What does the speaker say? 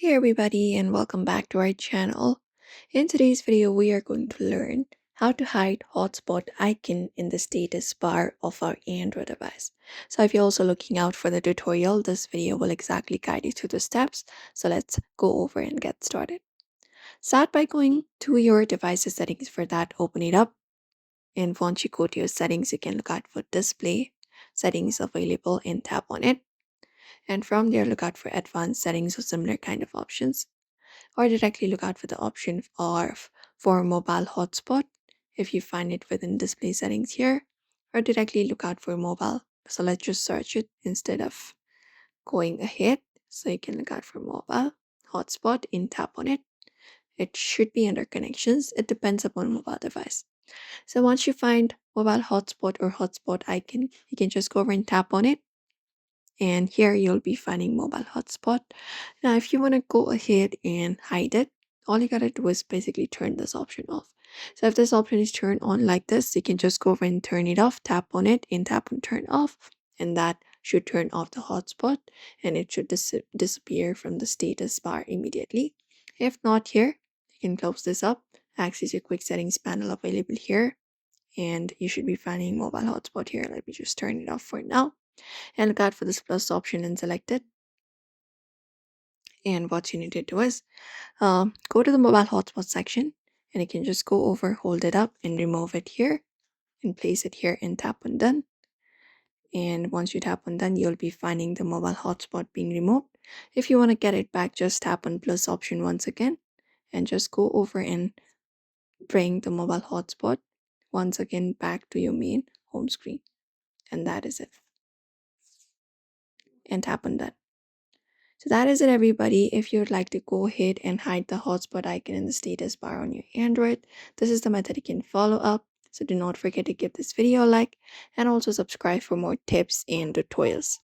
Hey everybody and welcome back to our channel. In today's video, we are going to learn how to hide hotspot icon in the status bar of our Android device. So if you're also looking out for the tutorial, this video will exactly guide you through the steps. So let's go over and get started. Start by going to your device's settings. For that, open it up. And once you go to your settings, you can look out for display settings available and tap on it. And from there, look out for advanced settings or similar kind of options, or directly look out for the option of for mobile hotspot if you find it within display settings here, or directly look out for mobile. So let's just search it instead of going ahead. So you can look out for mobile hotspot and tap on it. It should be under connections. It depends upon mobile device. So once you find mobile hotspot or hotspot icon, you can just go over and tap on it, and here you'll be finding mobile hotspot. Now if you want to go ahead and hide it, all you gotta do is basically turn this option off. So if this option is turned on like this, you can just go over and turn it off, tap on it and tap on turn off, and that should turn off the hotspot and it should disappear from the status bar immediately. If not, here you can close this up, access your quick settings panel available here, and you should be finding mobile hotspot here. Let me just turn it off for now and look out for this plus option and select it. And what you need to do is go to the mobile hotspot section, and you can just go over, hold it up and remove it here and place it here and tap on done. And once you tap on done, you'll be finding the mobile hotspot being removed. If you want to get it back, just tap on plus option once again and just go over and bring the mobile hotspot once again back to your main home screen. And that is it. And tap on done. So that is it, everybody. If you'd like to go ahead and hide the hotspot icon in the status bar on your Android, this is the method you can follow up. So do not forget to give this video a like and also subscribe for more tips and tutorials.